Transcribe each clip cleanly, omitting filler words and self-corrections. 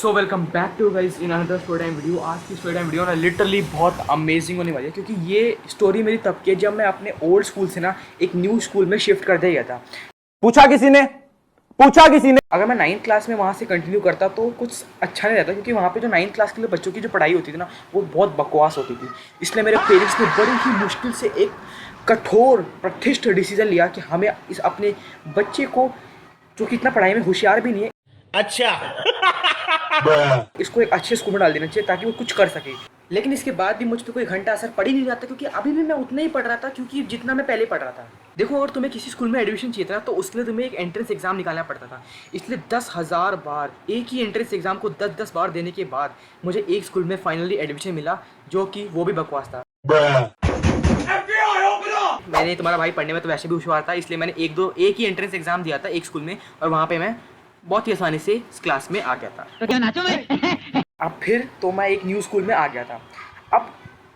So welcome back to guys in another story time video. आज की story time video ना literally बहुत amazing होने वाली है, क्योंकि ये स्टोरी मेरी तब की है जब मैं अपने ओल्ड स्कूल से ना एक न्यू स्कूल में शिफ्ट कर दिया गया था। पूछा किसी ने अगर मैं 9th क्लास में वहाँ से कंटिन्यू करता तो कुछ अच्छा नहीं रहता, क्योंकि वहाँ पे जो 9th क्लास के लिए बच्चों की जो पढ़ाई होती थी ना वो बहुत बकवास होती थी। इसलिए मेरे पेरेंट्स ने बड़ी ही मुश्किल से एक कठोर प्रतिष्ठ डिसीजन लिया कि हमें इस अपने बच्चे को, जो कि इतना पढ़ाई में होशियार भी नहीं है, अच्छा। इसको एक अच्छे स्कूल में डाल देना चाहिए ताकि वो कुछ कर सके। लेकिन इसके बाद भी मुझ पर कोई घंटा असर पड़ ही नहीं रहा था, क्योंकि अभी भी मैं उतना ही पढ़ रहा था क्योंकि जितना मैं पहले पढ़ रहा था। देखो, अगर तुम्हें किसी स्कूल में एडमिशन चाहिए था तो उसके लिए तुम्हें एक एंट्रेंस एग्जाम निकालना पड़ता था। इसलिए 10,000 बार एक ही एंट्रेंस एग्जाम को 10-10 बार देने के बाद मुझे एक स्कूल में फाइनली एडमिशन मिला, जो कि वो भी बकवास था। मैंने तुम्हारा भाई पढ़ने में तो वैसे भी होशियार था, इसलिए मैंने एक ही एंट्रेंस एग्जाम दिया था एक स्कूल में, और वहाँ पे मैं बहुत ही आसानी से इस क्लास में आ गया था। तो क्या नाचो मैं? अब फिर तो मैं एक न्यू स्कूल में आ गया था। अब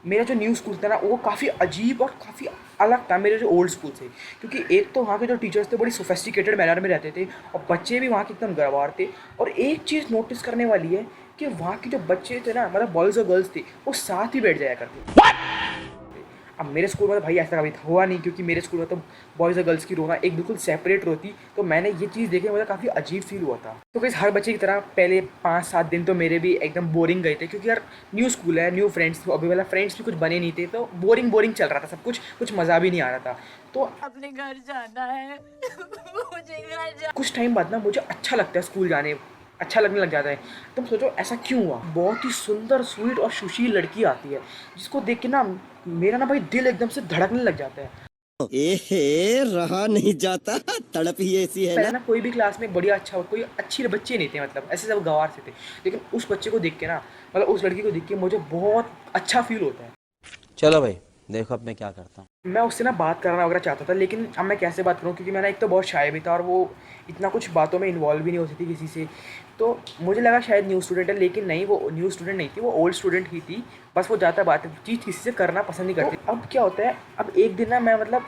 मेरा जो न्यू स्कूल था ना वो काफ़ी अजीब और काफ़ी अलग था मेरे जो ओल्ड स्कूल से, क्योंकि एक तो वहाँ के जो टीचर्स थे बड़ी सोफेस्टिकेटेड मैनर में रहते थे और बच्चे भी वहाँ के एकदम गंवार थे। और एक चीज़ नोटिस करने वाली है कि वहाँ के जो बच्चे थे ना, मतलब बॉयज़ और गर्ल्स थे, वो साथ ही बैठ जाया करते। अब मेरे स्कूल में तो भाई ऐसा कभी हुआ नहीं, क्योंकि मेरे स्कूल में तो बॉयज़ और गर्ल्स की रोना एक बिल्कुल सेपरेट रोती। तो मैंने ये चीज़ देखी, मुझे काफ़ी अजीब फील हुआ था। तो कैसे हर बच्चे की तरह पहले 5-7 दिन तो मेरे भी एकदम बोरिंग गए थे, क्योंकि यार न्यू स्कूल है, न्यू फ्रेंड्स, तो अभी वाला फ्रेंड्स भी कुछ बने नहीं थे, तो बोरिंग चल रहा था सब कुछ मज़ा भी नहीं आ रहा था। तो अपने घर जाना है। मुझे घर जा कुछ टाइम बाद ना मुझे अच्छा लगता है स्कूल जाने, अच्छा लगने लग जाता है। तुम सोचो ऐसा क्यों हुआ। बहुत ही सुंदर, स्वीट और सुशील लड़की आती है, जिसको देख के ना मेरा ना भाई दिल एकदम से धड़कने लग जाता है। रहा नहीं जाता, तड़प ही ऐसी है पहले ना। ना कोई भी क्लास में बढ़िया अच्छा कोई अच्छी बच्चे नहीं थे, मतलब ऐसे सब गंवार से थे। लेकिन उस बच्चे को देख के ना, मतलब उस लड़की को देख के मुझे बहुत अच्छा फील होता है। चलो भाई, देखो अब मैं क्या करता हूँ। मैं उससे ना बात करना वगैरह चाहता था, लेकिन अब मैं कैसे बात करूँ, क्योंकि मैं ना एक तो बहुत शाय भी था और वो इतना कुछ बातों में इन्वॉल्व भी नहीं होती थी किसी से। तो मुझे लगा शायद न्यू स्टूडेंट है, लेकिन नहीं, वो न्यू स्टूडेंट नहीं थी, वो ओल्ड स्टूडेंट ही थी। बस वो ज़्यादा बात चीज़ किसी से करना पसंद नहीं करती। तो अब क्या होता है, अब एक दिन ना मैं मतलब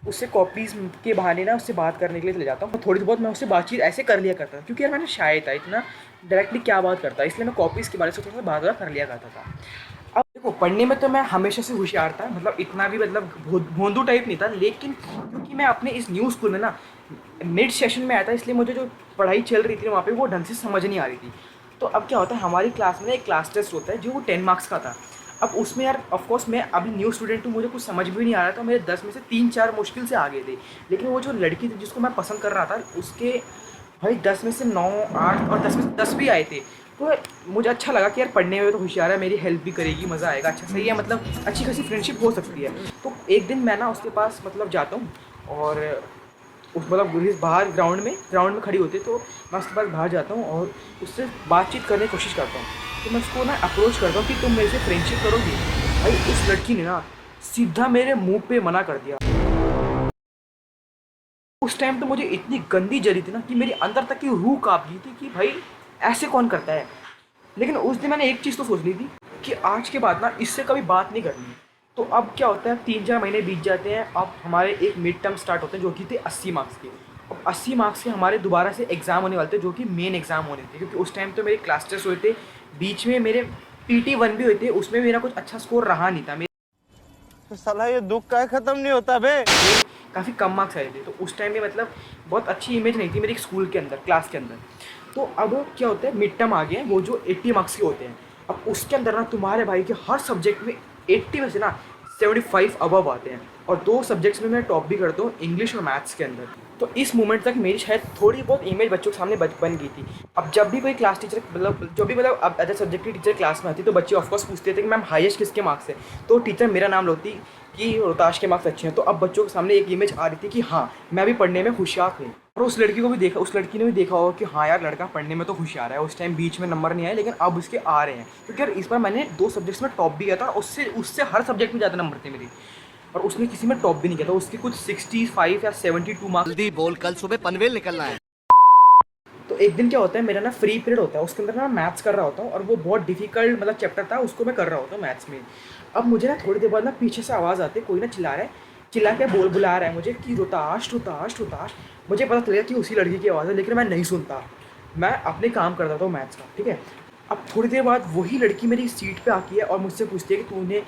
उससे कॉपीज़ के बहाने ना उससे बात करने के लिए चले जाता हूँ। थोड़ी बहुत मैं उससे बातचीत ऐसे कर लिया करता था, क्योंकि यार मैंने शाय था, इतना डायरेक्टली क्या बात करता, इसलिए मैं कॉपीज़ के बारे में थोड़ा सा बात कर लिया करता था। अब देखो, पढ़ने में तो मैं हमेशा से होशियार था, मतलब इतना भी मतलब भोंदू टाइप नहीं था, लेकिन क्योंकि मैं अपने इस न्यू स्कूल में ना मिड सेशन में आया था, इसलिए मुझे जो पढ़ाई चल रही थी वहाँ पे वो ढंग से समझ नहीं आ रही थी। तो अब क्या होता है, हमारी क्लास में एक क्लास टेस्ट होता है जो वो 10 मार्क्स का था। अब उसमें यार ऑफकोर्स मैं अभी न्यू स्टूडेंट हूँ, मुझे कुछ समझ भी नहीं आ रहा था, मेरे 10 में से 3-4 मुश्किल से आ गए थे। लेकिन वो जो लड़की थी जिसको मैं पसंद कर रहा था, उसके भाई 10 में से 9, 8 और 10 में से 10 भी आए थे। तो मुझे अच्छा लगा कि यार पढ़ने में तो होशियार है, मेरी हेल्प भी करेगी, मज़ा आएगा, अच्छा सही है, मतलब अच्छी खासी फ्रेंडशिप हो सकती है। तो एक दिन मैं ना उसके पास मतलब जाता हूँ, और उस मतलब बाहर ग्राउंड में खड़ी होती है, तो मैं उसके पास बाहर जाता हूँ और उससे बातचीत करने की कोशिश करता हूँ। तो मैं उसको ना अप्रोच करता हूँ कि तुम मेरे से फ्रेंडशिप करोगी। भाई उस लड़की ने ना सीधा मेरे मुंह पे मना कर दिया। उस टाइम तो मुझे इतनी गंदी जली थी ना कि मेरी अंदर तक की रूह काँप गई थी कि भाई ऐसे कौन करता है। लेकिन उस दिन मैंने एक चीज़ तो सोच ली थी कि आज के बाद ना इससे कभी बात नहीं करनी है। तो अब क्या होता है, 3-4 महीने बीत जाते हैं, अब हमारे एक मिड टर्म स्टार्ट होते हैं जो कि थे 80 मार्क्स के। अब 80 मार्क्स के हमारे दोबारा से एग्ज़ाम होने वाले थे, जो कि मेन एग्ज़ाम होने थे, क्योंकि उस टाइम तो मेरे क्लास टेस्ट हुए थे, बीच में मेरे PT1 भी हुए थे, उसमें मेरा कुछ अच्छा स्कोर रहा नहीं था। तो साला ये दुख का खत्म नहीं होता बे। काफ़ी कम मार्क्स आए थे, तो उस टाइम में मतलब बहुत अच्छी इमेज नहीं थी मेरी स्कूल के अंदर, क्लास के अंदर। तो अब क्या होता है, मिड टर्म आ गए हैं, वो जो 80 मार्क्स के होते हैं। अब उसके अंदर ना तुम्हारे भाई के हर सब्जेक्ट में 80 में से ना 75 अबव आते हैं, और 2 सब्जेक्ट्स में मैं टॉप भी करता हूँ, इंग्लिश और मैथ्स के अंदर। तो इस मोमेंट तक मेरी शायद थोड़ी बहुत इमेज बच्चों के सामने बन गई थी। अब जब भी कोई क्लास टीचर मतलब जो भी मतलब अब अदर सब्जेक्ट की टीचर क्लास में आती, तो बच्चे ऑफकोर्स पूछते थे कि मैम हाईएस्ट किसके मार्क्स है, तो टीचर मेरा नाम लोती कि रोहताश के मार्क्स अच्छे हैं। तो अब बच्चों के सामने एक इमेज आ रही थी कि हाँ, मैं भी पढ़ने में होशियार हूँ। और उस लड़की को भी देखा, उस लड़की ने भी देखा होगा कि हाँ यार लड़का पढ़ने में तो होशियार है। उस टाइम बीच में नंबर नहीं आए, लेकिन अब उसके आ रहे हैं, क्योंकि यार इस बार मैंने 2 सब्जेक्ट्स में टॉप भी किया था, उससे उससे हर सब्जेक्ट में ज़्यादा नंबर थे मेरे, और उसने किसी में टॉप भी नहीं किया था। उसके कुछ 65 या 72 मार्क्स। जल्दी बोल, कल सुबह पनवेल निकलना है। तो एक दिन क्या होता है, मेरा ना फ्री पीरियड होता है, उसके अंदर ना मैथ्स कर रहा होता हूँ, और वो बहुत डिफिकल्ट मतलब चैप्टर था, उसको मैं कर रहा होता हूँ मैथ्स में। अब मुझे ना थोड़ी देर बाद ना पीछे से आवाज़ आती है, कोई ना चिल्ला रहा है, चिल्ला के बुला रहा है मुझे कि रोहताश रोहताश रोहताश। मुझे पता चल गया कि उसी लड़की की आवाज़ है, लेकिन मैं नहीं सुनता। मैं अपने काम करता था मैथ्स का, ठीक है। अब थोड़ी देर बाद वही लड़की मेरी सीट पे आती है और मुझसे पूछती है कि तूने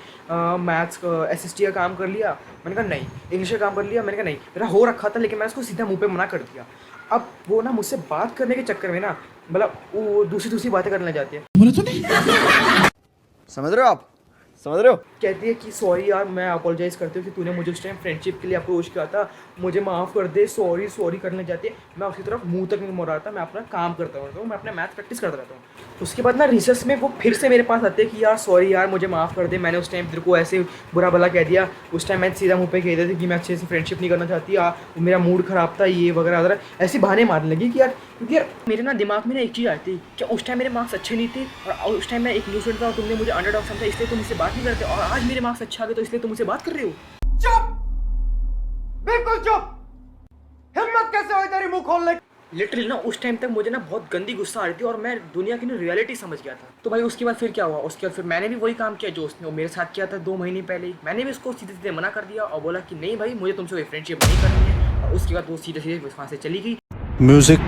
मैथ्स एसएसटी का काम कर लिया। मैंने कहा नहीं। इंग्लिश का काम कर लिया। मैंने कहा नहीं, मेरा हो रखा था लेकिन मैंने उसको सीधा मुंह पे मना कर दिया। अब वो ना मुझसे बात करने के चक्कर में ना मतलब वो दूसरी बातें करने लग जाती है। समझ रहे हो आप? समझ रहे हो? कहती है कि सॉरी यार, मैं अपोलोजाइज़ करती हूँ कि तूने मुझे उस टाइम फ्रेंडशिप के लिए अप्रोच किया था, मुझे माफ़ कर दे, सॉरी करने जाती है। मैं उसकी तरफ मुंह तक नहीं मोड़ रहा था, मैं अपना काम करता रहता हूँ, मैं अपना मैथ प्रैक्टिस करता रहता हूँ। उसके बाद ना रिसर्च में वो फिर से मेरे पास आते हैं कि यार सॉरी यार, मुझे माफ़ कर दे, मैंने उस टाइम तेरे को ऐसे बुरा भला कह दिया। उस टाइम मैं सीधा मुँह पे कह देती कि मैं अच्छे से फ्रेंडशिप नहीं करना चाहती, मेरा मूड ख़राब था, ये वगैरह वगैरह ऐसी बहाने मारने लगी कि यार, क्योंकि यार मेरे ना दिमाग में ना एक चीज़ आई थी कि उस टाइम मेरे मार्क्स अच्छे नहीं थे और उस टाइम मैं एक न्यू स्टूडेंट था और तुमने मुझे अंडरडॉग समझा, इसलिए तुम मुझसे बात नहीं करते, और आज मेरे मार्क्स अच्छा आ गए तो इसलिए तुम मुझसे बात कर रहे हो। चुप, बिल्कुल चुप। हिम्मत कैसे हुई तेरी मुंह खोलने की? लिटरली ना उस टाइम तक मुझे ना बहुत गंदी गुस्सा आ रही थी और मैं दुनिया की ना रियलिटी समझ गया था। तो भाई उसके बाद फिर क्या हुआ, उसके बाद फिर मैंने भी वही काम किया जो उसने मेरे साथ किया था 2 महीने पहले ही। मैंने भी उसको सीधे सीधे मना कर दिया और बोला कि नहीं भाई, मुझे तुमसे कोई फ्रेंडशिप नहीं करनी है। और उसके बाद वो सीधे सीधे वहाँ से चली गई। म्यूजिक।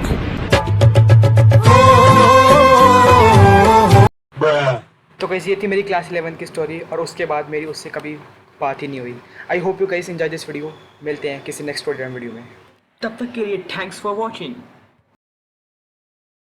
तो कैसी ये थी मेरी क्लास 11 की स्टोरी और उसके बाद मेरी उससे कभी बात ही नहीं हुई। I hope you guys enjoy this video. मिलते हैं किसी नेक्स्ट प्रोग्राम वीडियो में, तब तक के लिए थैंक्स फॉर वॉचिंग।